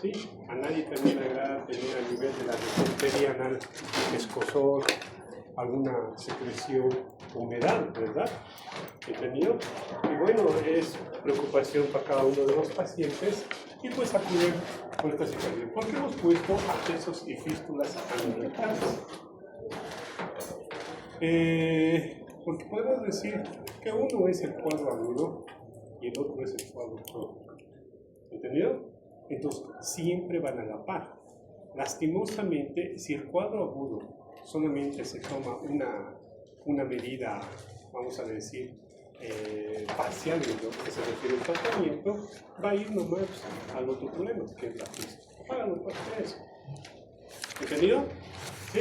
¿sí? A nadie también le agrada tener a nivel de la resortería anal escozor, alguna secreción, humedad, ¿verdad? ¿Entendido? Y bueno, es preocupación para cada uno de los pacientes y pues acuden con esta situación. ¿Por qué hemos puesto abscesos y fístulas anorectales? Porque podemos decir que uno es el cuadro agudo y el otro es el cuadro crónico. ¿Entendido? Entonces, siempre van a la par. Lastimosamente, si el cuadro agudo solamente se toma una medida, vamos a decir, parcial en lo que se refiere al tratamiento, va a ir nomás al otro problema, que es la fístula. Háganlo por eso. ¿Entendido? ¿Sí?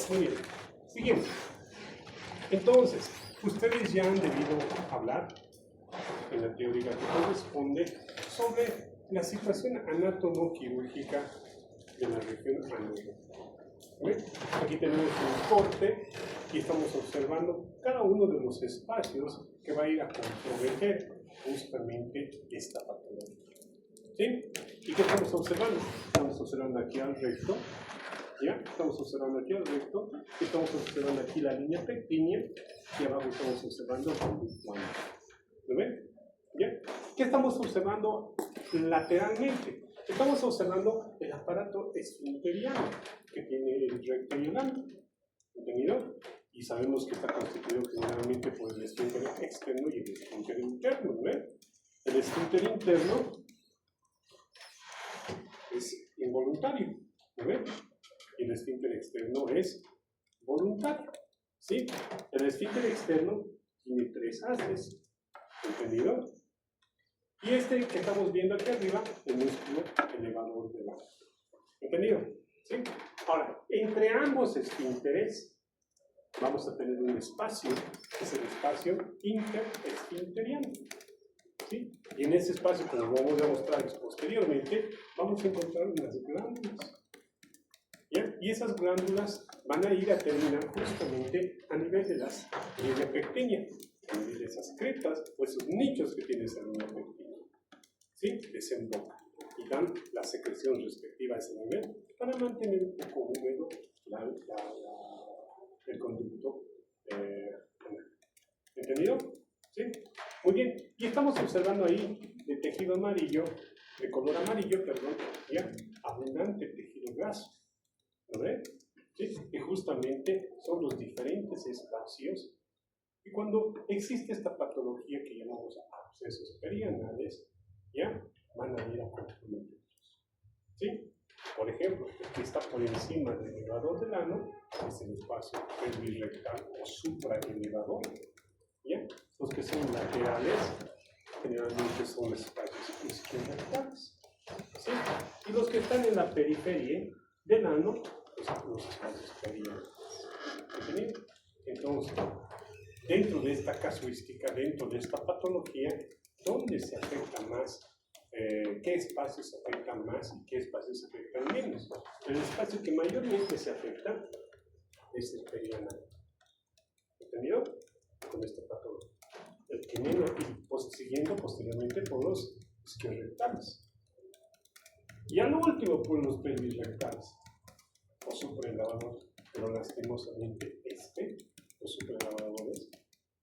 Muy bien. Siguiente. Entonces, ustedes ya han debido hablar en la teoría que corresponde sobre la situación anatomo-quirúrgica de la región anular. Aquí tenemos un corte y estamos observando cada uno de los espacios que va a ir a comprometer justamente esta patología. ¿Sí? ¿Y qué estamos observando? Estamos observando aquí al recto, ¿ya? Estamos observando aquí al recto, estamos observando aquí la línea pectínea y abajo estamos observando el conductual. ¿Lo ven? ¿Ya? ¿Qué estamos observando lateralmente? Estamos observando el aparato esfinteriano que tiene el recto y el ano. ¿Entendido? Y sabemos que está constituido generalmente por el esfínter externo y el esfínter interno. ¿Ven? El esfínter interno es involuntario. ¿Ven? Y el esfínter externo es voluntario. ¿Sí? El esfínter externo tiene 3 haces. ¿Entendido? Y este que estamos viendo aquí arriba, el músculo elevador del ano. ¿Entendido? ¿Sí? Ahora, entre ambos esfínteres vamos a tener un espacio, que es el espacio interesfinteriano. ¿Sí? Y en ese espacio, como vamos a mostrar posteriormente, vamos a encontrar unas glándulas. ¿Ya? Y esas glándulas van a ir a terminar justamente a nivel de las líneas pectíneas, a nivel de esas crepas o esos nichos que tiene esa línea pectínea. ¿Sí? Desemboca y dan la secreción respectiva a ese nivel para mantener un poco húmedo el conducto. ¿Entendido? ¿Sí? Muy bien. Y estamos observando ahí de tejido amarillo, de color amarillo, perdón, ¿ya? Abundante tejido graso. ¿Lo ven? ¿Sí? Y justamente son los diferentes espacios. Y cuando existe esta patología que llamamos abscesos perianales, ¿ya? Van a ir a comprometerlos. ¿Sí? Por ejemplo, el que está por encima del elevador del ano es el espacio pelvirrectal o supraelevador. ¿Ya? Los que son laterales generalmente son espacios isquiorrectales. ¿Sí? Y los que están en la periferia del ano, pues son los espacios perianales. ¿Entendido? Entonces, dentro de esta casuística, dentro de esta patología, ¿dónde se afecta más? ¿Qué espacios se afectan más y qué espacios se afectan menos? El espacio que mayormente se afecta es el perianal. ¿Entendido? Con esta patología. El que menos, y siguiendo posteriormente por los isquiorrectales. Y a lo último por los pelvirrectales o supraelevadores. Pero lastimosamente los supraelevadores,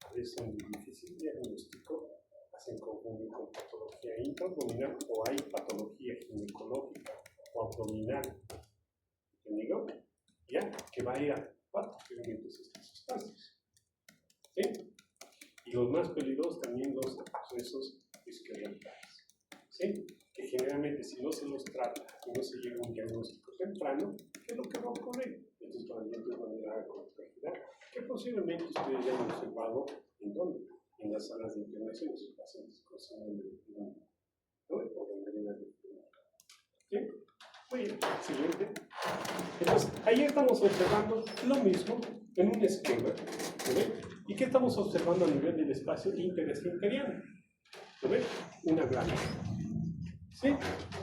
a veces son de difícil diagnóstico, hacen confundir con patología intraabdominal o hay patología ginecológica o abdominal. ¿Entendido? ¿Ya? Que va a ir a particularmente estas sustancias. ¿Sí? Y los más peligrosos también los abscesos isquiorrectales. ¿Sí? Que generalmente si no se los trata y no se llega a un diagnóstico temprano, ¿qué es lo que va a ocurrir? Estos tratamientos van a ir a complejidad, que posiblemente ustedes ya han observado en dónde, en las salas de internación de sus pacientes con síndrome de Peyronie, ¿no? O gangrena de Peyronie. ¿Sí? Muy bien, siguiente. Entonces, ahí estamos observando lo mismo en un esquema, ¿no? ¿Y qué estamos observando a nivel del espacio interesfinteriano? ¿Lo ven? Una glándula. ¿Sí?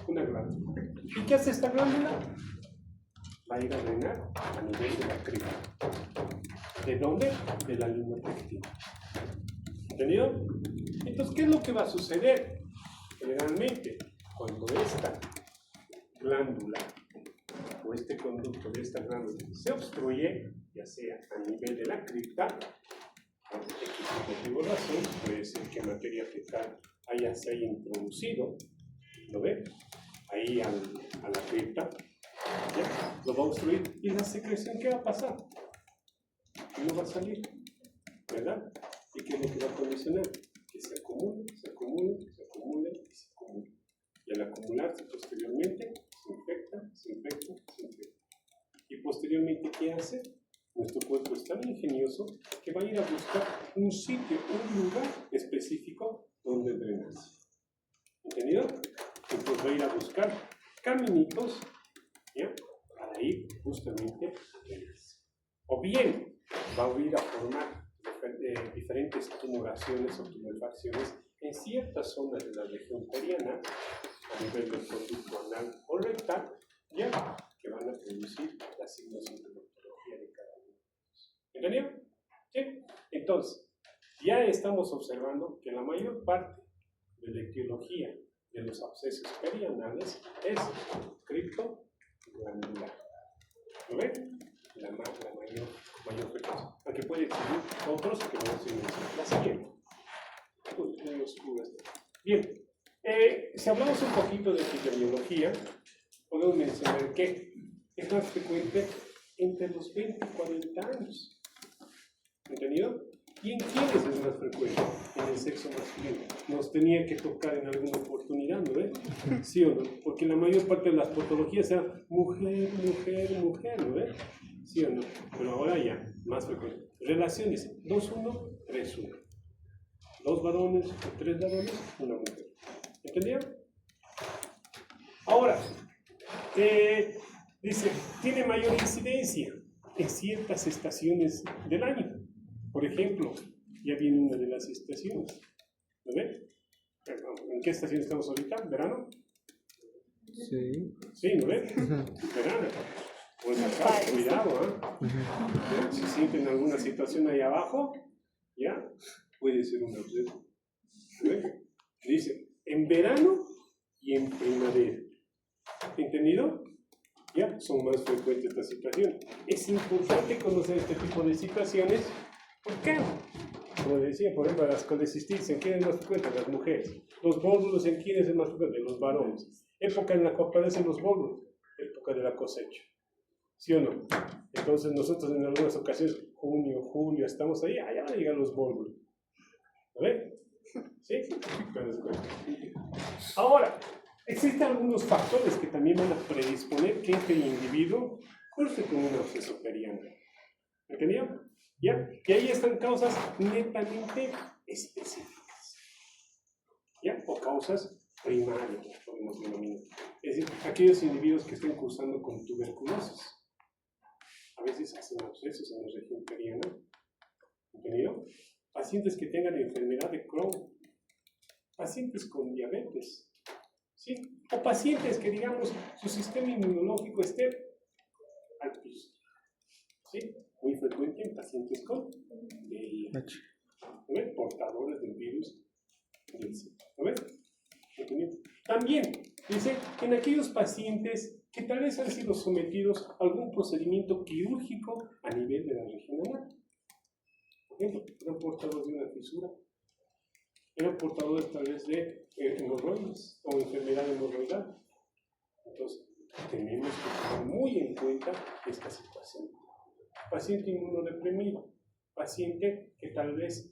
Una glándula. ¿Y qué hace esta glándula? Va a ir a drenar a nivel de la criba. ¿De dónde? De la línea pectina. ¿Entendido? Entonces, ¿qué es lo que va a suceder? Generalmente, cuando esta glándula o este conducto de esta glándula se obstruye, ya sea a nivel de la cripta, por motivo o razón, puede ser que materia fecal se haya introducido, ¿lo ve? Ahí a la cripta, ¿ya? Lo va a obstruir y la secreción, ¿qué va a pasar? No va a salir, ¿verdad? ¿Y qué es lo que va a condicionar? Que se acumule, se acumule, se acumule y se acumule. Y al acumularse posteriormente, se infecta, se infecta, se infecta. Y posteriormente, ¿qué hace? Nuestro cuerpo es tan ingenioso que va a ir a buscar un sitio, un lugar específico donde drenarse. ¿Entendido? Entonces va a ir a buscar caminitos, ¿ya? Para ir justamente a drenarse. O bien va a ir a formar diferentes tumoraciones o tumefacciones en ciertas zonas de la región perianal, a nivel del conducto anal o rectal, ya que van a producir la sintomatología de cada uno. ¿Entendido? ¿Sí? Entonces, ya estamos observando que la mayor parte de la etiología de los abscesos perianales es criptoglandular. ¿Lo ven? La mayor frecuencia. Aunque puede existir otros que no se mencionan. La siguiente. Bien. Si hablamos un poquito de epidemiología, podemos mencionar que es más frecuente entre los 20 y 40 años. ¿Entendido? ¿Y en quiénes es más frecuente? En el sexo masculino. Nos tenía que tocar en alguna oportunidad, ¿no ves? ¿Sí o no? Porque la mayor parte de las patologías eran mujer, mujer, mujer, ¿no ves? ¿Sí o no? Pero ahora ya, más frecuente. Relaciones 2-1, 3-1. 2 varones o 3 varones, una mujer. ¿Entendido? Ahora, dice, tiene mayor incidencia en ciertas estaciones del año. Por ejemplo, ya viene una de las estaciones. ¿Lo ven? ¿En qué estación estamos ahorita? ¿Verano? Sí. Sí, ¿no ven? Verano. Pues acá, cuidado, ¿eh? Si sienten alguna situación ahí abajo, ya, puede ser un absceso. ¿Ven? Dice, en verano y en primavera. ¿Entendido? Ya, son más frecuentes estas situaciones. Es importante conocer este tipo de situaciones. ¿Por qué? Como decía, por ejemplo, las colecistitis, ¿en quiénes es más frecuente? Las mujeres. Los bólulos, ¿en quiénes es más frecuente? Los varones. Época en la que aparecen los bólulos, época de la cosecha. ¿Sí o no? Entonces nosotros en algunas ocasiones, junio, julio, estamos ahí, allá van a llegar los bólulos. ¿Vale? ¿Sí? Ahora, existen algunos factores que también van a predisponer que este individuo curse con un absceso perianal. ¿Entendido? ¿Ya? Y ahí están causas netamente específicas. ¿Ya? O causas primarias, podemos denominar. Es decir, aquellos individuos que estén cursando con tuberculosis. A veces hacen abscesos en la región perianal. ¿Entendido? Pacientes que tengan enfermedad de Crohn. Pacientes con diabetes. ¿Sí? O pacientes que, digamos, su sistema inmunológico esté al piso. ¿Sí? Muy frecuente en pacientes con VIH. ¿No ven? Portadores del virus del SIDA. ¿No ven? También dice en aquellos pacientes que tal vez han sido sometidos a algún procedimiento quirúrgico a nivel de la región anal. Por ejemplo, eran portadores de una fisura, eran portadores tal vez de hemorroides o enfermedad hemorroidal. Entonces, tenemos que tener muy en cuenta esta situación. Paciente inmunodeprimido, paciente que tal vez,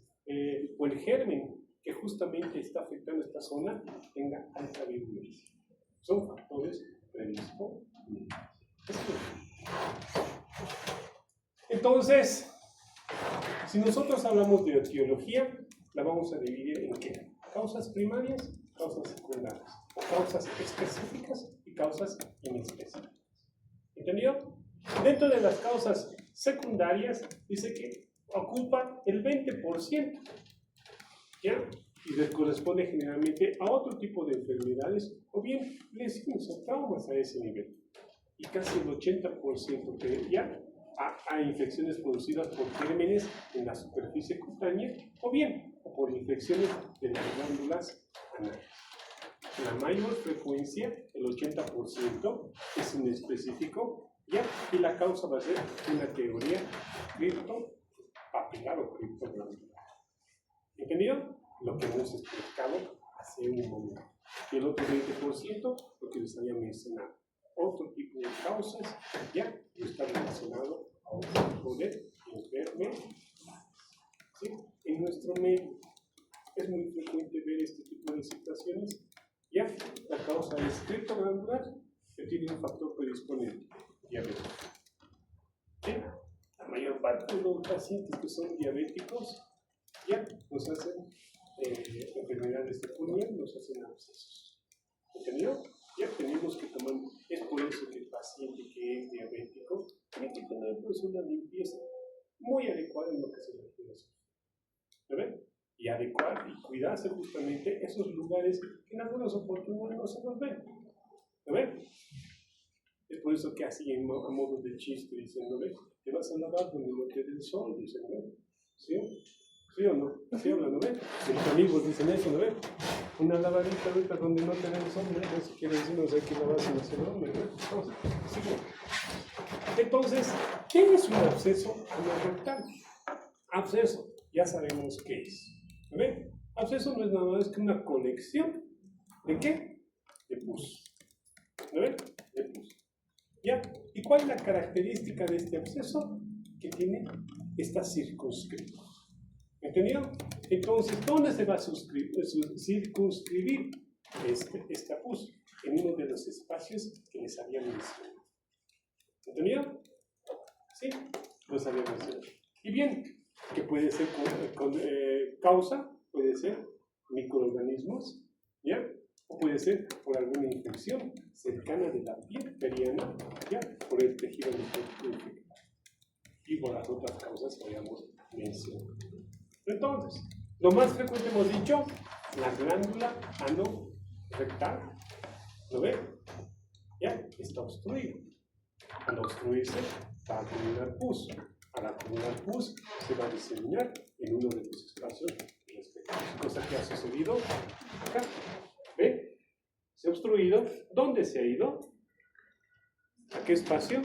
o el germen que justamente está afectando esta zona, tenga alta virulencia. Son factores predisponentes. Entonces, si nosotros hablamos de etiología, la vamos a dividir en ¿qué? Causas primarias, causas secundarias, o causas específicas y causas inespecíficas. ¿Entendido? Dentro de las causas secundarias, dice que ocupa el 20%, ¿ya? Y les corresponde generalmente a otro tipo de enfermedades o bien lesiones o traumas a ese nivel. Y casi el 80% de ya a infecciones producidas por gérmenes en la superficie cutánea o bien por infecciones de las glándulas anales. la mayor frecuencia, el 80%, es inespecífico, ¿ya? Y la causa va a ser una teoría criptopapilar o criptoglandular. ¿Entendido? Lo que hemos explicado hace un momento. Y el otro 20%, lo que les había mencionado. Otro tipo de causas, ya, y está relacionado a otro tipo de enfermedad. ¿Sí? En nuestro medio es muy frecuente ver este tipo de situaciones. Ya, la causa es criptoglandular, que tiene un factor predisponente, diabetes. ¿Sí? La mayor parte de los pacientes que son diabéticos ya nos hacen enfermedades de pulmón, nos hacen abscesos. ¿Entendido? Ya tenemos que tomar, es por eso que el paciente que es diabético tiene que tener pues, una limpieza muy adecuada en lo que se refiere a eso. ¿Lo ven? Y adecuar y cuidarse justamente esos lugares que en algunas oportunidades no se nos ven. ¿Lo ven? Es por eso que así a modo de chiste dicen, ¿no ves? Te vas a lavar donde no te dé el sol, dicen, ¿no? ¿Sí? ¿Sí o no? Así hablan, ¿no ven? Mis amigos dicen eso, ¿no ven? Una lavadita ahorita donde no te dé el sol, ¿no? Si quiere decir, no sé qué lavarse, no sé dónde, ¿no? Entonces, entonces, ¿qué es un absceso rectal? Absceso, ya sabemos qué es. ¿No ven? Absceso no es nada más que una colección ¿de qué? De pus. ¿No ven? De pus. ¿Ya? ¿Y cuál es la característica de este absceso? Que está circunscrito. ¿Entendido? Entonces, ¿dónde se va a circunscribir esta pus? En uno de los espacios que les había mencionado. ¿Entendido? ¿Sí? Los había mencionado. Y bien, que puede ser causa, puede ser microorganismos, ¿ya? O puede ser por alguna infección cercana de la piel periana, ¿ya? Por el tejido infectado. Y por las otras causas que habíamos mencionado. Entonces, lo más frecuente hemos dicho, la glándula anorrectal, ¿lo ven? Ya, está obstruida. Al obstruirse, va a acumular pus. Al acumular pus, se va a diseminar en uno de los espacios respectivos. Cosa que ha sucedido acá. ¿Ve? Se ha obstruido. ¿Dónde se ha ido? ¿A qué espacio?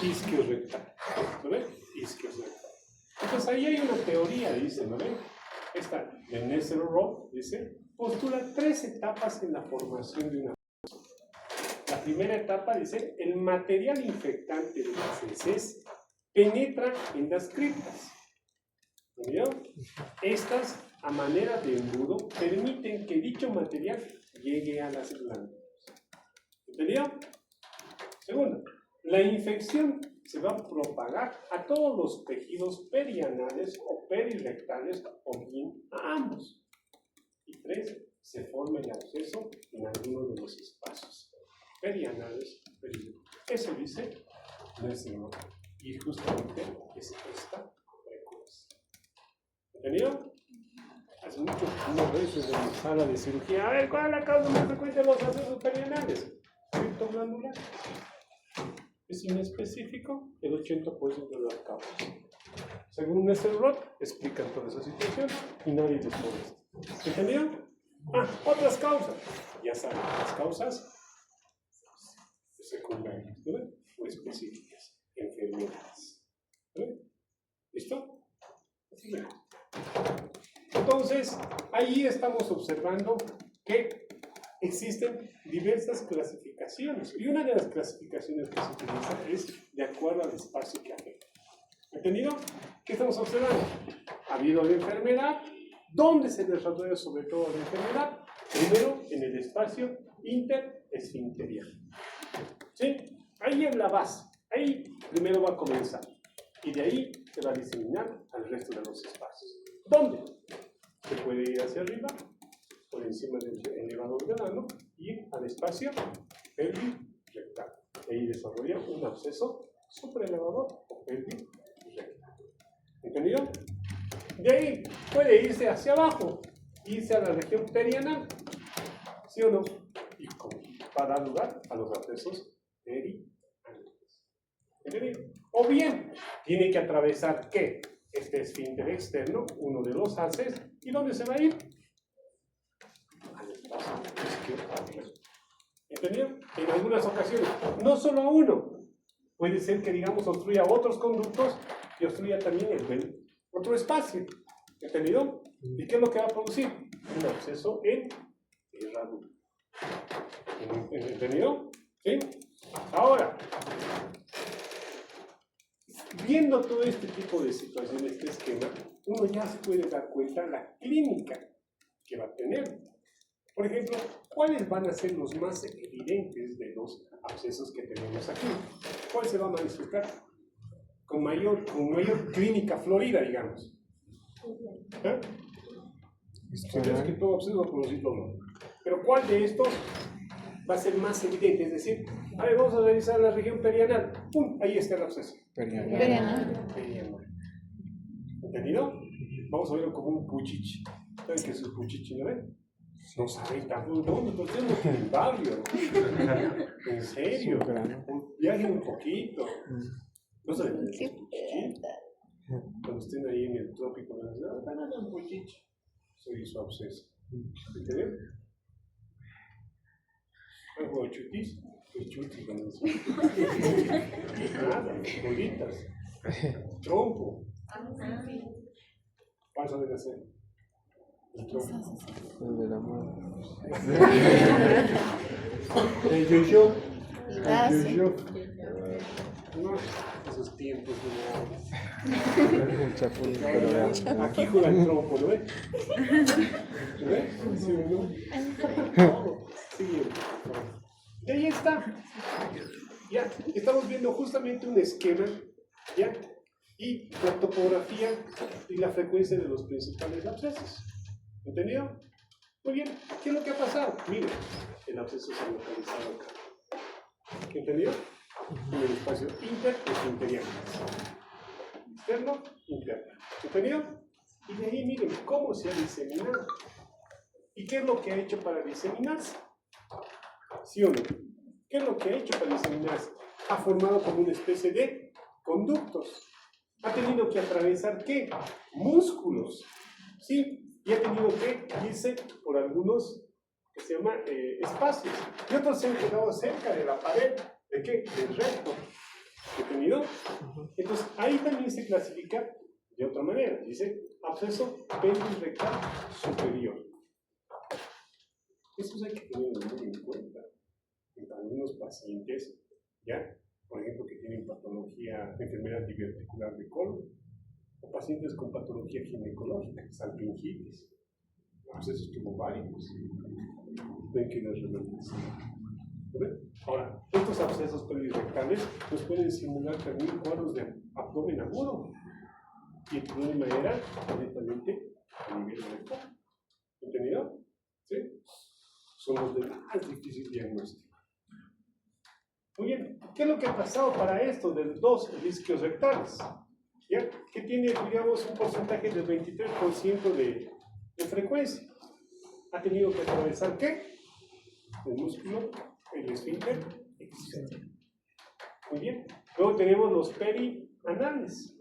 Isquiorrectal. ¿Lo ven? Isquiorrectal. Entonces ahí hay una teoría, dice, ¿no ven? Esta de Nesser-Roth, dice, postula 3 etapas en la formación de una pus. La primera etapa dice, el material infectante de las heces penetra en las criptas. ¿Entendido? Estas, a manera de embudo, permiten que dicho material llegue a las glándulas. ¿Entendido? Segundo, la infección se va a propagar a todos los tejidos perianales o perirectales o bien a ambos. Y 3, se forma el absceso en alguno de los espacios perianales, perirectales. Eso dice nuestro, y justamente es esta frecuencia. ¿Entendido? Hace muchas veces en la sala de cirugía, a ver, ¿cuál es la causa más frecuente de los abscesos perianales? Criptoglandular. Es inespecífico el 80% de las causas. Según Nesser-Roth, explican toda esa situación y nadie les pone esto. ¿Entendido? Otras causas. Ya saben, las causas secundarias, ¿no? O específicas, enfermedades. ¿No? ¿Listo? Así es. Entonces, ahí estamos observando que existen diversas clasificaciones y una de las clasificaciones que se utiliza es de acuerdo al espacio que afecta. ¿Entendido? ¿Qué estamos observando? Ha habido la enfermedad. ¿Dónde se desarrolla sobre todo la enfermedad? Primero, en el espacio interesfincterial. ¿Sí? Ahí es la base. Ahí primero va a comenzar. Y de ahí se va a diseminar al resto de los espacios. ¿Dónde? Se puede ir hacia arriba, por encima del elevador del ano, y al espacio pelvis-rectal. Ahí desarrolla un absceso supraelevador o pelvis-rectal. ¿Entendido? De ahí puede irse hacia abajo, irse a la región perianal. ¿Sí o no? Y va a dar lugar a los abscesos perianales. ¿Entendido? O bien, tiene que atravesar ¿qué? Este esfínter externo, uno de los haces, ¿y dónde se va a ir? ¿Entendido? En algunas ocasiones, no solo a uno. Puede ser que, digamos, obstruya otros conductos y obstruya también el del otro espacio. ¿Entendido? ¿Y qué es lo que va a producir? Un absceso en herradura. ¿Entendido? ¿Sí? Ahora, viendo todo este tipo de situaciones, este esquema, uno ya se puede dar cuenta de la clínica que va a tener. Por ejemplo, ¿cuáles van a ser los más evidentes de los abscesos que tenemos aquí? ¿Cuál se va a manifestar con mayor clínica florida, digamos? ¿Eh? Es que todo absceso va a producir dolor. Pero ¿cuál de estos va a ser más evidente? Es decir, a ver, vamos a revisar la región perianal. ¡Pum! Ahí está el absceso. Perianal. ¿Entendido? Vamos a verlo como un puchichi. ¿Saben qué es un puchichi, no ven? No saben tampoco. No, nosotros tenemos en el barrio. En serio. Viajen un poquito. No saben qué es puchichi. Cuando estén ahí en el trópico, van a hacer un puchichi. Soy su absceso. ¿Entendido? Algo de chutis. Pues chutis, cuando se nada, bolitas. Trompo. ¿Cuál saben hacer? El trompo. El de la mano. El yo-yo. El yo-yo. No, esos tiempos no. El chapulín colorado. Aquí juega el trompo, ¿no ves? ¿Lo ves? ¿Sí o no? Sí. Y ahí está. Ya, estamos viendo justamente un esquema, ¿ya? Y la topografía y la frecuencia de los principales abscesos. ¿Entendido? Muy bien, ¿qué es lo que ha pasado? Miren, el absceso se ha localizado acá. ¿Entendido? En el espacio inter y interior. Externo, interno. ¿Entendido? Y de ahí miren cómo se ha diseminado. ¿Y qué es lo que ha hecho para diseminarse? ¿Sí o no? ¿Qué es lo que ha hecho para diseminarse? Ha formado como una especie de conductos. Ha tenido que atravesar ¿qué? Músculos. ¿Sí? Y ha tenido que irse por algunos que se llaman espacios. Y otros se han quedado cerca de la pared. ¿De qué? Del recto. ¿Entendido? Entonces, ahí también se clasifica de otra manera. Dice absceso pelvis-rectal superior. Eso hay que tenerlo muy en cuenta. En algunos pacientes, ¿ya? Por ejemplo, que tienen patología, enfermedad diverticular de colon, o pacientes con patología ginecológica, salpingitis, abscesos tubováricos, ven que no es reversible. Ahora, estos abscesos pelvis-rectales nos pueden simular también cuadros de abdomen agudo, y el problema era directamente a nivel rectal. ¿Entendido? ¿Sí? Son los de más difícil diagnóstico. Muy bien, ¿qué es lo que ha pasado para esto de los dos isquios rectales? ¿Ya? Que tiene, digamos, un porcentaje del 23% de frecuencia. ¿Ha tenido que atravesar qué? El músculo, el esfínter, etc. Muy bien. Luego tenemos los perianales.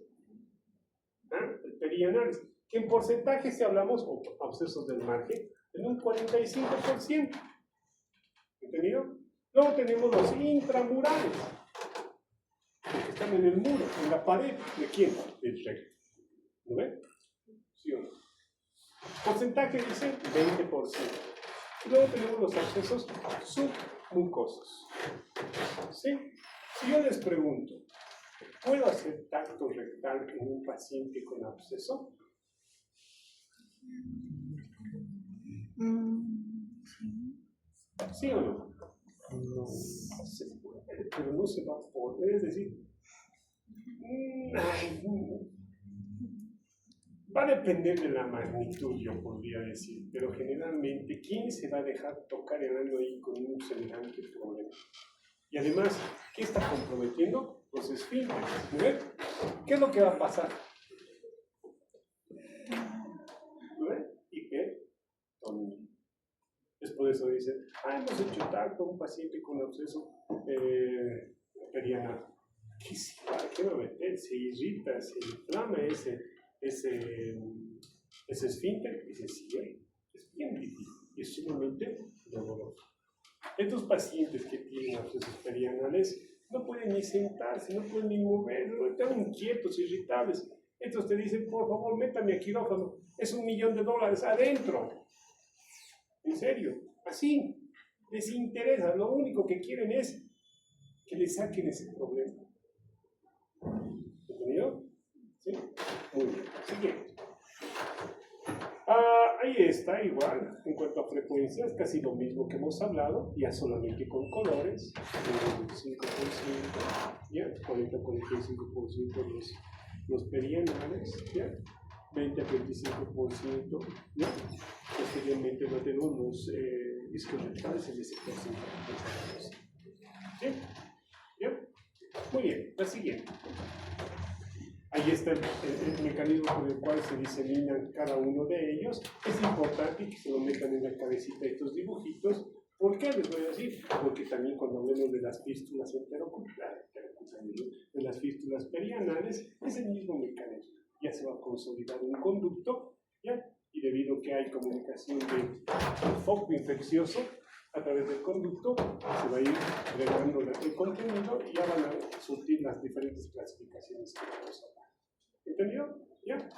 El perianales, que en porcentaje, si hablamos, o abscesos del margen, en un 45%. ¿Entendido? Luego tenemos los intramurales, que están en el muro, en la pared. ¿De quién? Del recto. ¿Lo ven? ¿Sí o no? Porcentaje dice 20%. Y luego tenemos los abscesos submucosos. ¿Sí? Si yo les pregunto, ¿puedo hacer tacto rectal en un paciente con absceso? ¿Sí o no? No se puede, pero no se va a poder. Es decir, va a depender de la magnitud, yo podría decir, pero generalmente, ¿quién se va a dejar tocar el ano ahí con un semejante problema? Y además, ¿qué está comprometiendo? Los esfínteres. ¿Ven? ¿Qué es lo que va a pasar? ¿Ven? Hipertonía. Es por eso dice, hemos hecho tacto a un paciente con absceso perianal. ¿Qué va a meter? Se irrita, se inflama ese esfínter y se cierra. Es bien difícil y es sumamente doloroso. Estos pacientes que tienen abscesos perianales no pueden ni sentarse, no pueden ni mover, están inquietos, irritables. Entonces te dicen, por favor, métame a quirófano, es $1 millón adentro. En serio, así, les interesa, lo único que quieren es que les saquen ese problema. ¿Entendido? ¿Sí? Muy bien, siguiente. Ahí está, igual, en cuanto a frecuencias, casi lo mismo que hemos hablado, ya solamente con colores, 5%, ya, 40-45% los perianales, ya, 20-25%, ya, posteriormente no tenemos los isquiorrectales en ese porcentaje. ¿Sí? ¿Ya? Muy bien, la siguiente. Ahí está el mecanismo por el cual se diseminan cada uno de ellos. Es importante que se lo metan en la cabecita estos dibujitos. ¿Por qué les voy a decir? Porque también cuando hablemos de las fístulas enteroculares, de las fístulas perianales, es el mismo mecanismo. Ya se va a consolidar un conducto, ¿ya? Y debido a que hay comunicación de foco infeccioso a través del conducto, se va a ir agregando el contenido y ya van a surtir las diferentes clasificaciones que vamos a hablar. ¿Entendido? ¿Ya?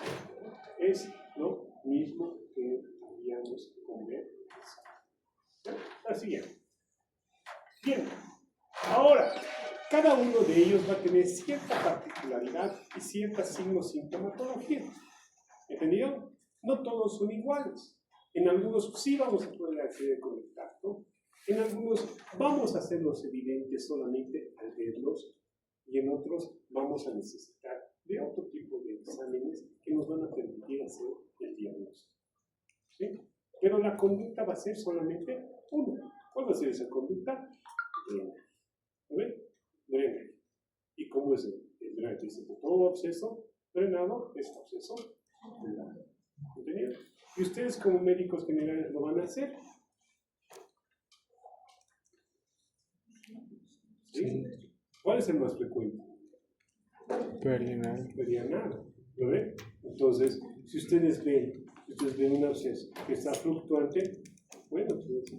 Es lo mismo que habíamos conversado. ¿Ya? Así es. Bien. Ahora, cada uno de ellos va a tener cierta particularidad y cierta signo-sintomatología. ¿Entendido? No todos son iguales. En algunos sí vamos a poder acceder con el tacto. En algunos vamos a hacerlos evidentes solamente al verlos. Y en otros vamos a necesitar de otro tipo de exámenes que nos van a permitir hacer el diagnóstico. ¿Sí? Pero la conducta va a ser solamente una. ¿Cuál va a ser esa conducta? Drenaje. ¿Y cómo es el drenaje? Dice que todo absceso drenado es absceso drenado. ¿Entendido? Y ustedes como médicos generales lo van a hacer. ¿Sí? ¿Cuál es el más frecuente? Perianal. Perianal. ¿Lo ven? Entonces, si ustedes ven un absceso que está fluctuante, bueno, pues,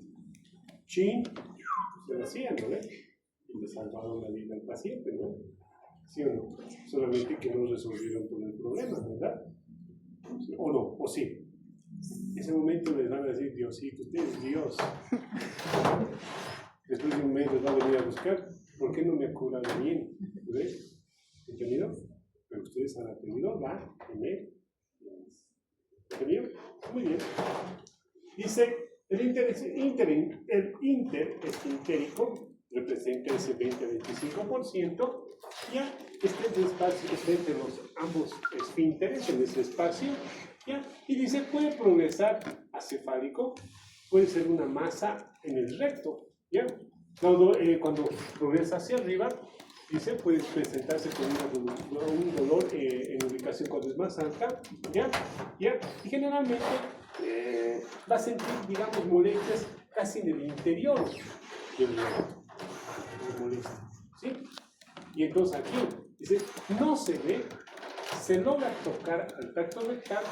chin, se lo hacían, ¿no ven? Y le salvaron la vida al paciente, ¿no? ¿Sí o no? Solamente que no resolvieron todo el problema, ¿verdad? ¿O no? ¿O sí? En ese momento les van a decir, Diosito, usted es Dios. Después de un mes les va a venir a buscar, ¿por qué no me ha curado bien? ¿Ves? ¿Entendido? Pero ustedes han atendido la emergencia. ¿Entendido? Muy bien. Dice, el interesfintérico representa ese 20-25%, ya este espacio está entre los ambos esfínteres en ese espacio, ¿ya? Y dice, puede progresar a cefálico, puede ser una masa en el recto, ¿ya? Cuando progresa hacia arriba, dice, puede presentarse con un dolor en ubicación cuando es más alta, ¿ya? ¿Ya? Y generalmente va a sentir, digamos, molestias casi en el interior del recto. Molestia, ¿sí? Y entonces aquí, dice, no se ve, se logra tocar al tracto rectal,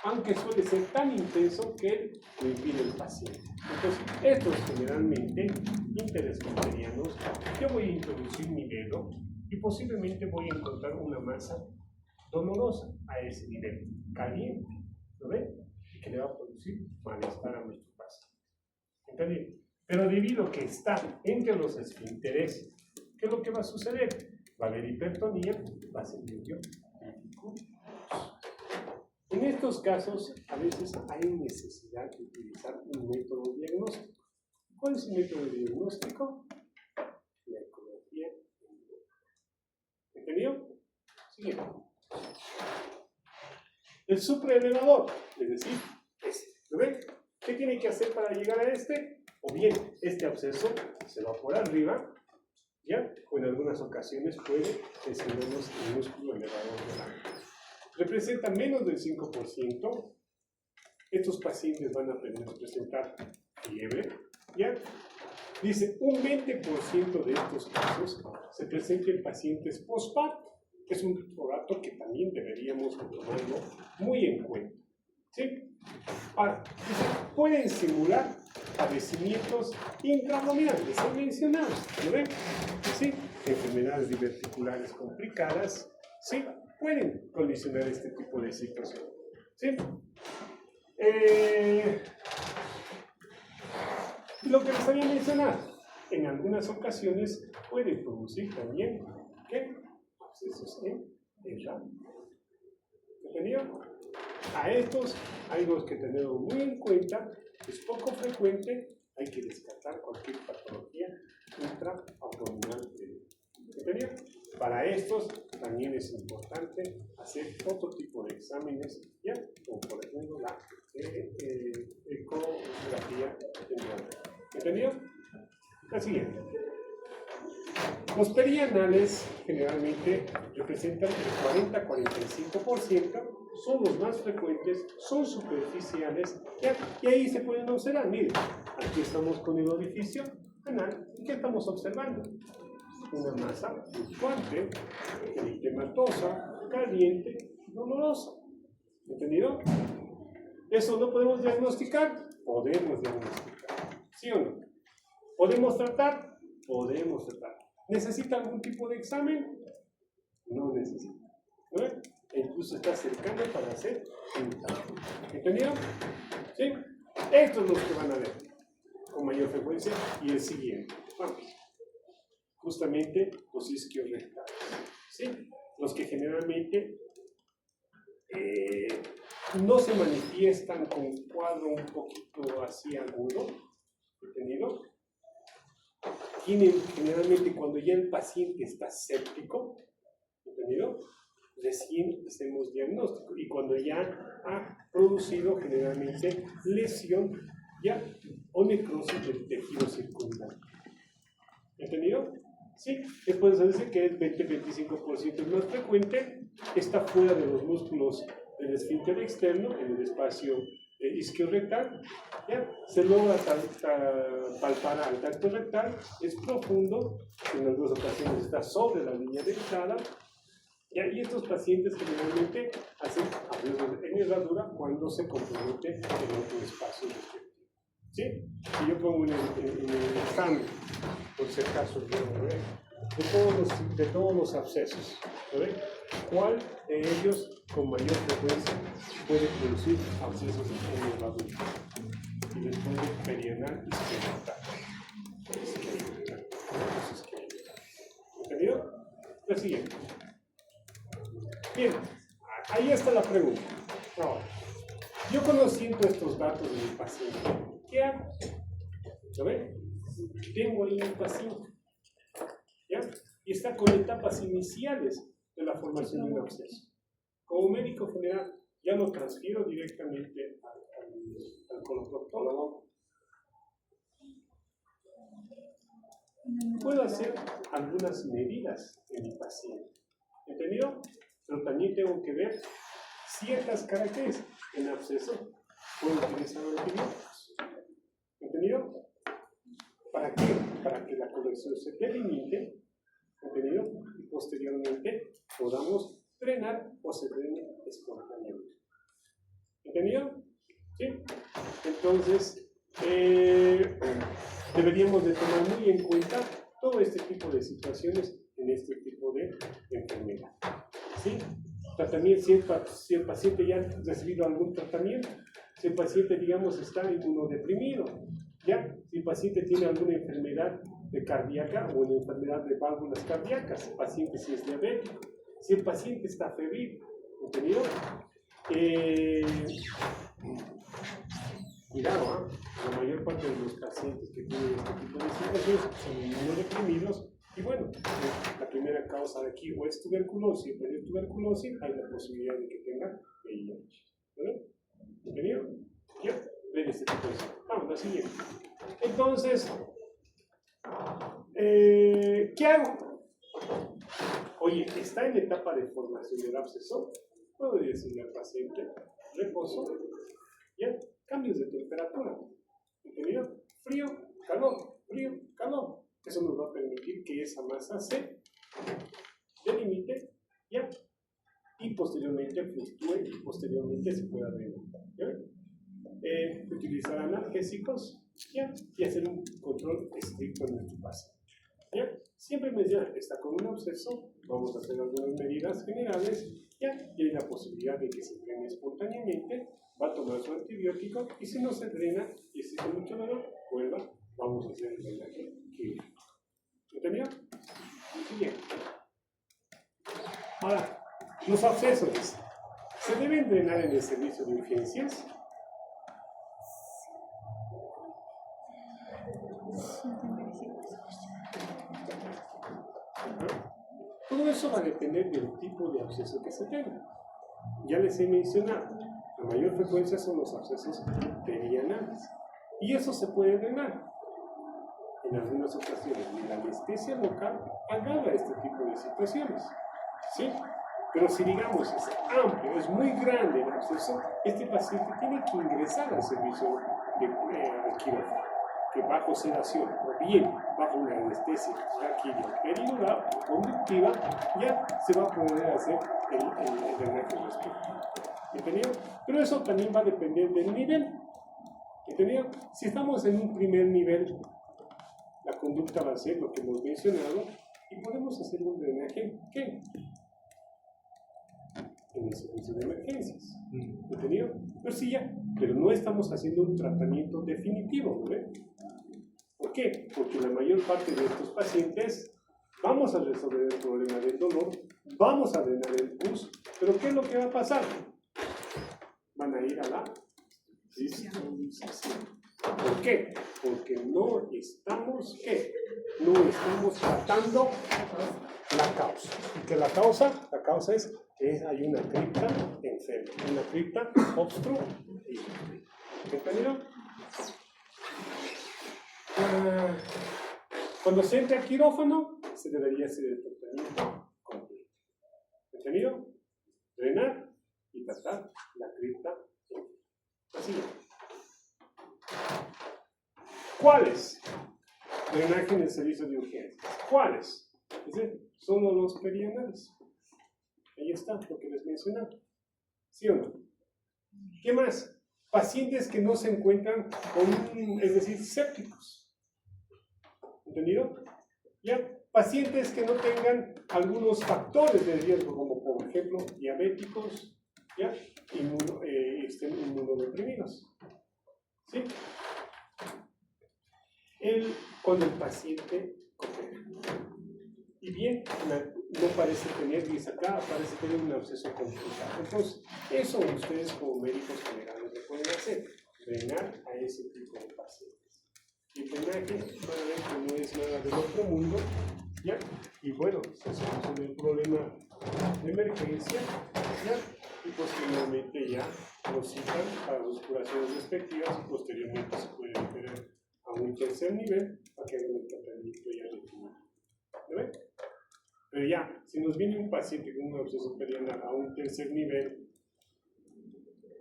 aunque suele ser tan intenso que lo impide el paciente. Entonces, estos generalmente interesfinterianos, yo voy a introducir mi dedo y posiblemente voy a encontrar una masa dolorosa a ese nivel, caliente, ¿lo ven? Y que le va a producir malestar a nuestro paciente. ¿Entendido? Pero debido a que está entre los esfínteres, ¿qué es lo que va a suceder? Va a haber hipertonía, va a sentir yo. En estos casos, a veces hay necesidad de utilizar un método diagnóstico. ¿Cuál es el método diagnóstico? La ecografía. ¿Entendido? Siguiente. El supraelevador, es decir, este. ¿Lo ven? ¿Qué tiene que hacer para llegar a este? O bien, este absceso se va por arriba, ¿ya? O en algunas ocasiones puede descendernos el músculo elevador de la mano. Representa menos del 5%. Estos pacientes van a presentar fiebre, ¿ya? Dice, un 20% de estos casos se presenta en pacientes postparto. Es un dato que también deberíamos tomarlo muy en cuenta, ¿sí? Ahora, dice, pueden simular padecimientos intraabdominales, son mencionados, ¿lo ven? ¿Sí? Enfermedades diverticulares complicadas, ¿sí? Pueden condicionar este tipo de situación, ¿sí? Lo que les había mencionado, en algunas ocasiones puede producir también, ¿qué? Abscesos en el ramo. ¿Entendido? A estos hay que tenerlo muy en cuenta, es poco frecuente, hay que descartar cualquier patología intraabdominal. ¿Entendido? Para estos también es importante hacer otro tipo de exámenes, ¿ya? Como por ejemplo la ecografía abdominal. ¿Entendido? La siguiente. Los perianales generalmente representan el 40-45%, son los más frecuentes, son superficiales, ¿ya? Y ahí se pueden observar, miren, aquí estamos con el orificio anal, ¿y qué estamos observando? Una masa fluctuante, eritematosa, caliente, dolorosa. ¿Entendido? ¿Eso no podemos diagnosticar? Podemos diagnosticar, ¿sí o no? ¿Podemos tratar? Podemos tratar. ¿Necesita algún tipo de examen? No necesita. ¿No? E incluso está cercano para hacer un examen. ¿Entendido? ¿Sí? Estos son los que van a ver con mayor frecuencia y el siguiente. Vamos. Justamente los isquiorrectales. ¿Sí? Los que generalmente no se manifiestan con un cuadro un poquito así agudo. ¿Entendido? Tienen generalmente cuando ya el paciente está séptico, ¿entendido? Recién hacemos diagnóstico y cuando ya ha producido generalmente lesión ya o necrosis del tejido circundante. ¿Entendido? Sí, después de decir que el 20-25% es más frecuente, está fuera de los músculos del esfínter externo, en el espacio isquiorrectal, ¿ya? Se logra palpar al tracto rectal, es profundo, en algunas ocasiones está sobre la línea dentada, ¿ya? Y estos pacientes generalmente hacen abscesos en herradura cuando se compromete en otro espacio respectivo. ¿Sí? Si yo pongo en el examen, por si acaso, de todos los abscesos, ¿ve? ¿Cuál de ellos con mayor frecuencia puede producir abscesos en herradura? Y les pongo perianal isquiorrectal. ¿Entendido? La siguiente. Bien, ahí está la pregunta. Ahora, yo conociendo estos datos de mi paciente, ¿qué hago? ¿Lo ven? Tengo ahí un paciente, ¿ya? Y está con etapas iniciales de la formación de un absceso. Como médico general, ya lo transfiero directamente al coloproctólogo. Puedo hacer algunas medidas en mi paciente, ¿entendido? Pero también tengo que ver ciertas características. En absceso puedo utilizar antibióticos, ¿entendido? ¿Para qué? Para que la colección se delimite, ¿entendido? Y posteriormente podamos drenar o se drene espontáneamente. ¿Entendido? ¿Sí? Entonces, deberíamos de tomar muy en cuenta todo este tipo de situaciones en este tipo de enfermedad. ¿Sí? Tratamiento, si el paciente ya ha recibido algún tratamiento, si el paciente, digamos, está inmunodeprimido, ¿ya? Si el paciente tiene alguna enfermedad cardíaca o una enfermedad de válvulas cardíacas, el paciente si es diabético, si el paciente está febril, ¿entendido? Cuidado, la mayor parte de los pacientes que tienen este tipo de situaciones son inmunodeprimidos y bueno, la primera causa de aquí o es tuberculosis, o es tuberculosis, hay la posibilidad de que tenga VIH. ¿Vale? ¿Entendido? ¿Ya? Ven este tipo de cosas. Vamos, la siguiente. Entonces, ¿qué hago? Oye, está en etapa de formación del absceso, puedo decirle al paciente, reposo, ¿ya? Cambios de temperatura, ¿entendido? Frío, calor. Eso nos va a permitir que esa masa se delimite, ¿ya? Y posteriormente fluctúe y posteriormente se pueda drenar, ¿ya? Utilizar analgésicos, ¿ya? Y hacer un control estricto en nuestro paciente. ¿Ya? Siempre menciona, está con un absceso, vamos a hacer algunas medidas generales, ¿ya? Y hay la posibilidad de que se drene espontáneamente, va a tomar su antibiótico, y si no se drena y existe mucho dolor, vuelva, vamos a hacer el drenaje quirúrgico. ¿Entendido? Siguiente. Ahora, los abscesos, ¿se deben drenar en el servicio de urgencias? Todo eso va a depender del tipo de absceso que se tenga. Ya les he mencionado, la mayor frecuencia son los abscesos perianales. Y eso se puede drenar. En algunas ocasiones, la anestesia local agrava este tipo de situaciones. ¿Sí? Pero si digamos es amplio, es muy grande el absceso, este paciente tiene que ingresar al servicio al quirófano, que bajo sedación o bien bajo una anestesia peridural o conductiva, ya se va a poder hacer el drenaje respiratorio. ¿Entendido? Pero eso también va a depender del nivel. ¿Entendido? Si estamos en un primer nivel, la conducta va a ser lo que hemos mencionado y podemos hacer un drenaje, ¿qué? En el servicio de emergencias. ¿Entendido? Pero sí, ya. Pero no estamos haciendo un tratamiento definitivo, ¿no ve? ¿Por qué? Porque la mayor parte de estos pacientes vamos a resolver el problema del dolor, vamos a drenar el pus, pero ¿qué es lo que va a pasar? Van a ir a la disfunción. ¿Por qué? Porque no estamos, ¿qué? No estamos tratando la causa. ¿Y qué es la causa? La causa es que hay una cripta enferma, una cripta obstruida. ¿Entendido? Cuando se entra al quirófano, se debería hacer el tratamiento completo. ¿Entendido? Drenar y tratar la cripta enferma. Así es. ¿Cuáles? Drenaje en el servicio de urgencias. ¿Cuáles? Es decir, solo los perianales. Ahí está lo que les mencionaba. ¿Sí o no? ¿Qué más? Pacientes que no se encuentran con, es decir, sépticos. ¿Entendido? ¿Ya? Pacientes que no tengan algunos factores de riesgo, como por ejemplo diabéticos, ¿ya? Estén inmunodeprimidos. ¿Sí? Cuando el paciente coopera. Y bien, no parece tener, dice acá, parece tener un absceso complicado. Entonces, eso ustedes como médicos generales lo pueden hacer, drenar a ese tipo de pacientes. Y el drenaje, no es nada del otro mundo, ¿ya? Y bueno, se soluciona el problema de emergencia, ¿ya? Y posteriormente ya lo citan para las curaciones respectivas y posteriormente se puede referir a un tercer nivel para que hagan el tratamiento ya definido. ¿Lo ven? Pero ya, si nos viene un paciente con un absceso perianal a un tercer nivel,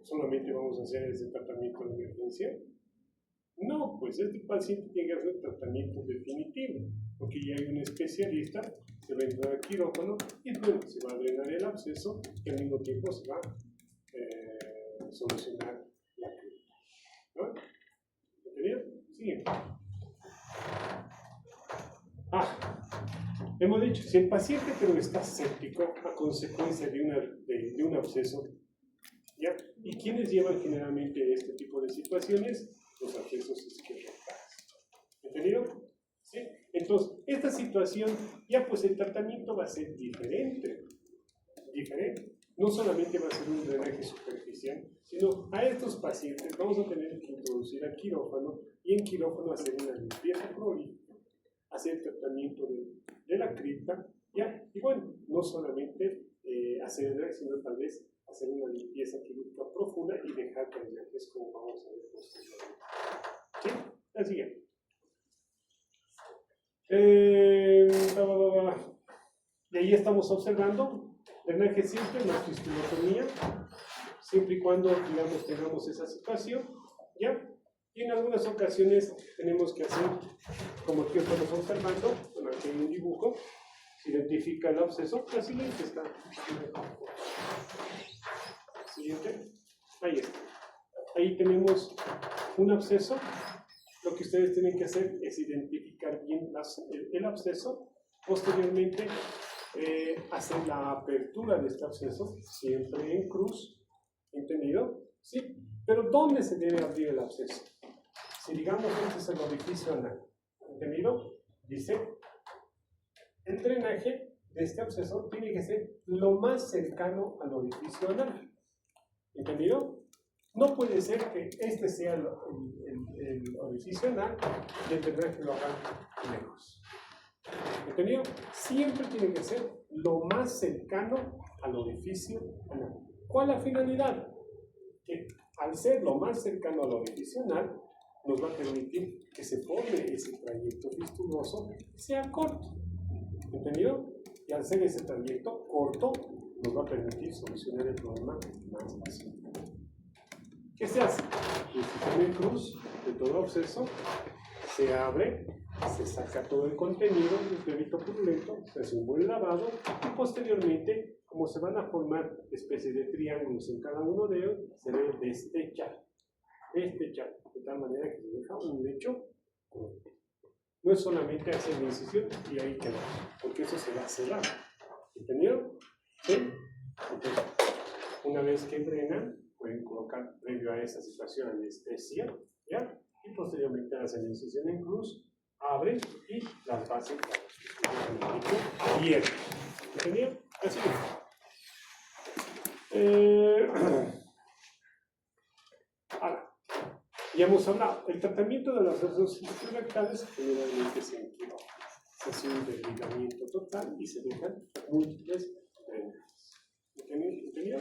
¿solamente vamos a hacer ese tratamiento de emergencia? No, pues este paciente tiene que hacer un tratamiento definitivo, porque ya hay un especialista, se va a entrar al quirófano y bueno, se va a drenar el absceso y al mismo tiempo se va a solucionar la cripta. ¿No? ¿Entendido? Siguiente. Hemos dicho, si el paciente pero está séptico a consecuencia de un absceso, ¿ya? ¿Y quiénes llevan generalmente este tipo de situaciones? Los abscesos isquiorrectales. ¿Entendido? ¿Sí? Entonces, esta situación, ya pues el tratamiento va a ser diferente. No solamente va a ser un drenaje superficial, sino a estos pacientes vamos a tener que introducir al quirófano y en quirófano hacer una limpieza prolífica, hacer el tratamiento de la cripta, ¿ya? Y bueno, no solamente hacer el drenaje, sino tal vez hacer una limpieza quirúrgica profunda y dejar drenajes como vamos a ver posteriormente. ¿Sí? La siguiente. Y ahí estamos observando drenaje simple, la fistulotomía, siempre y cuando, digamos, tengamos esa situación, ¿ya? Y en algunas ocasiones tenemos que hacer, como aquí estamos observando, bueno, aquí hay un dibujo, se identifica el absceso, la siguiente está. Siguiente, ahí está. Ahí tenemos un absceso, lo que ustedes tienen que hacer es identificar bien el absceso, posteriormente hacer la apertura de este absceso, siempre en cruz, ¿entendido? ¿Sí? Pero ¿dónde se debe abrir el absceso? Si digamos este es el orificio anal, ¿entendido? Dice, el drenaje de este absceso tiene que ser lo más cercano al orificio anal, ¿entendido? No puede ser que este sea el orificio anal y el drenaje lo hagan lejos. ¿Entendido? Siempre tiene que ser lo más cercano al orificio anal. ¿Cuál es la finalidad? Que al ser lo más cercano al orificio anal, nos va a permitir que se forme ese trayecto fistuloso, sea corto. ¿Entendido? Y al ser ese trayecto corto, nos va a permitir solucionar el problema más fácil. ¿Qué se hace? Incisión en cruz de todo absceso, se abre, se saca todo el contenido del pelito purulento, se hace un buen lavado y posteriormente, como se van a formar especies de triángulos en cada uno de ellos, se debe destechar, de tal manera que se deja un lecho corto. No es solamente hacer la incisión y ahí queda, porque eso se va a cerrar. ¿Entendido? ¿Sí? Entonces, una vez que drenan, pueden colocar previo a esa situación anestesia, ¿ya? Y posteriormente hacen la incisión en cruz, abren y las bases bien. ¿Entendido? Así es. Ahora, ya hemos hablado, el tratamiento de las abscesos rectales generalmente se incluye. Se hace un desligamiento total y se dejan múltiples drenajes. ¿Entendido?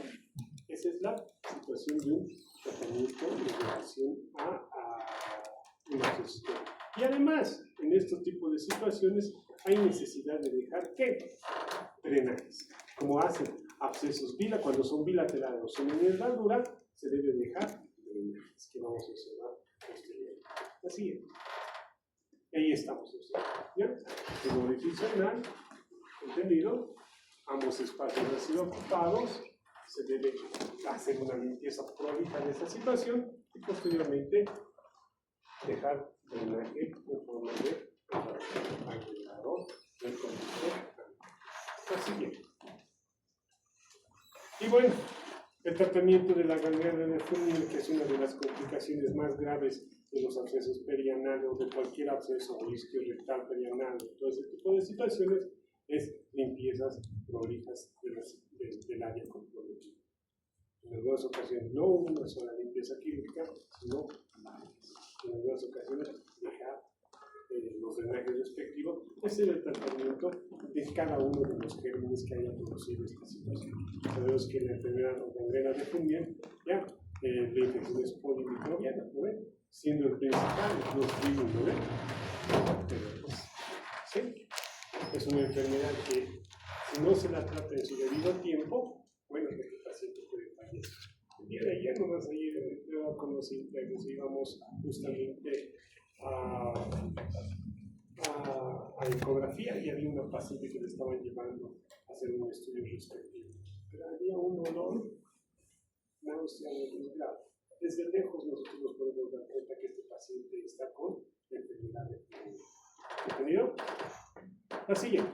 Esa es la situación de un tratamiento en relación a una absceso. Y además, en estos tipos de situaciones hay necesidad de dejar ¿qué? Drenajes. Como hacen abscesos cuando son bilaterales o son en envergadura, se debe dejar drenajes que vamos a observar posteriormente. Así es. Ahí estamos observando. ¿Ya? El orificio anal, ¿entendido? Ambos espacios han sido ocupados. Se debe hacer una limpieza prolija de esa situación y posteriormente dejar drenaje en forma de alrededor del conducto. Así bien. Y bueno, el tratamiento de la gangrena de Fournier, que es una de las complicaciones más graves de los abscesos perianales o de cualquier absceso o isquio rectal perianal, todo ese tipo de situaciones, es limpiezas prolijas del área comprometida. En algunas ocasiones, no una sola limpieza química, sino varias. En algunas ocasiones, dejar los drenajes respectivos. Ese es el tratamiento de cada uno de los gérmenes que haya producido esta situación. Sabemos que la enfermedad o gangrena de Fournier, ya, de infecciones polimicrobianas, ¿no ven? Siendo el principal el Clostridium, ¿no ven? Pero, ¿sí? Es una enfermedad que, si no se la trata en su debido tiempo, bueno, el paciente puede fallecer. El día de ayer, nomás ayer, yo conocí que nos íbamos justamente a ecografía y había una paciente que le estaban llevando a hacer un estudio respectivo. Pero había un olor náusea muy grave. Desde lejos nosotros nos podemos dar cuenta que este paciente está con enfermedad de Fournier. ¿Entendido? La siguiente.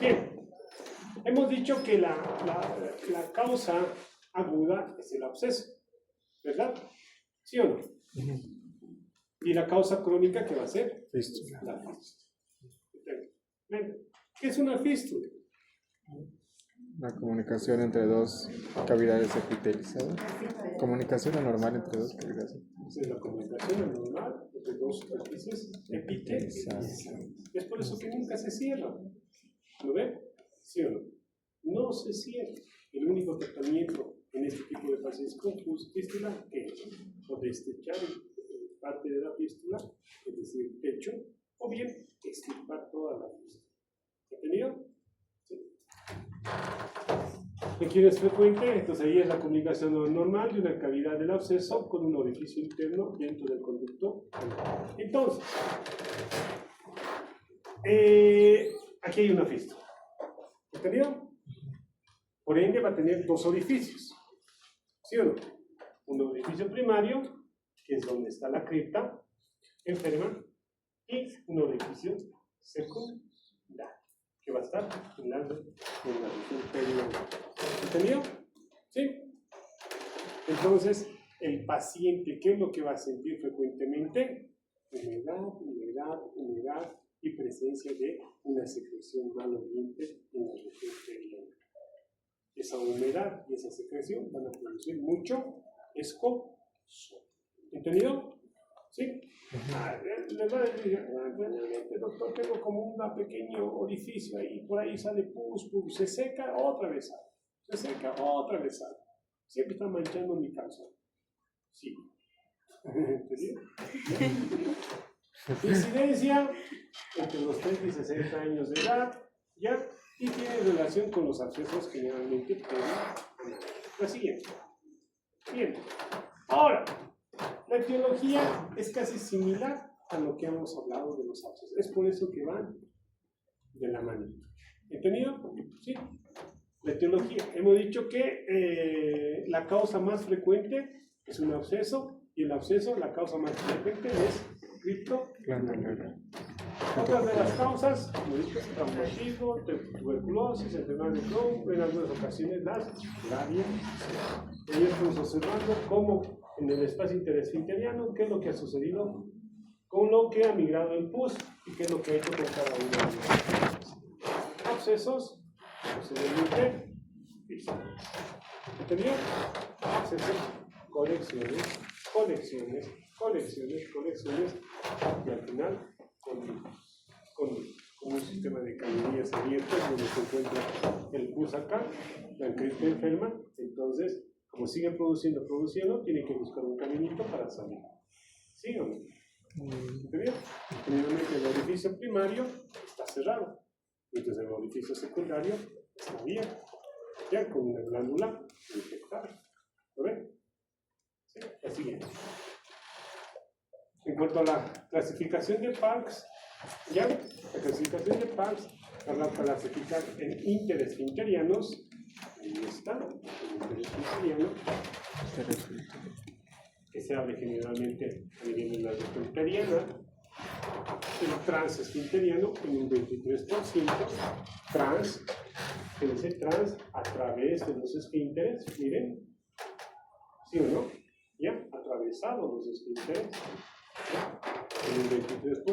Bien, hemos dicho que la causa aguda es el absceso, ¿verdad? ¿Sí o no? ¿Y la causa crónica qué va a ser? Fístula. La fístula. ¿Qué es una fístula? La comunicación entre dos cavidades epitelizadas. Comunicación anormal entre dos cavidades. Es la comunicación anormal entre dos superficies epitelizadas. Es por eso que nunca se cierra. ¿Lo ven? ¿Sí o no? No se cierra. El único tratamiento en este tipo de pacientes con fístula es o destechar parte de la fístula, es decir, el pecho, o bien extirpar toda la fístula. ¿Entendido? Sí. ¿En quién es frecuente? Entonces ahí es la comunicación normal de una cavidad del absceso con un orificio interno dentro del conducto anal. Entonces, aquí hay una fístula. ¿Entendido? Por ende va a tener dos orificios. ¿Sí o no? Un orificio primario que es donde está la cripta enferma, y un orificio secundario, que va a estar en la región periodontal. ¿Entendido? ¿Sí? Entonces, el paciente, ¿qué es lo que va a sentir frecuentemente? Humedad y presencia de una secreción maloliente en la región periodontal. Esa humedad y esa secreción van a producir mucho escozor. ¿Entendido? ¿Sí? Les va a decir, realmente, doctor, tengo como un pequeño orificio ahí, por ahí sale pus, se seca, otra vez sale. Se seca, otra vez sale. Siempre está manchando mi calzón. Sí. ¿Entendido? Incidencia entre los 30 y 60 años de edad, ¿ya? Y tiene relación con los abscesos generalmente por la siguiente. Bien. Ahora, la etiología es casi similar a lo que hemos hablado de los abscesos. Es por eso que van de la mano. ¿Entendido? Sí. La etiología. Hemos dicho que la causa más frecuente es un absceso, y el absceso, la causa más frecuente es criptoglandular. Otras de las causas, como he dicho, traumatismo, tuberculosis, enfermedad de Crohn, en algunas ocasiones las labias. Ahí estamos observando cómo en el espacio interesfinteriano, qué es lo que ha sucedido con lo que ha migrado el pus y qué es lo que ha hecho con cada uno de los abscesos, posiblemente físicos. ¿Entendido? Abscesos, colecciones, y al final con un sistema de cañerías abiertas donde se encuentra el pus acá, la cripta enferma. Entonces, como siguen produciendo, tienen que buscar un caminito para salir. ¿Sí o no? ¿Entendido? Generalmente el orificio primario está cerrado, mientras el orificio secundario está abierto, ya con una glándula infectada. ¿Lo ven? ¿Sí? La siguiente. En cuanto a la clasificación de Parks, ya, la clasificación de Parks la clasifican en interesfinterianos. Ahí está, el interesfinteriano, que se habla generalmente a nivel de la región periana. El transesfinteriano en un 23%, trans, que dice trans a través de los esfínteres, miren, ¿sí o no? Ya, atravesado los esfínteres, en un 23%,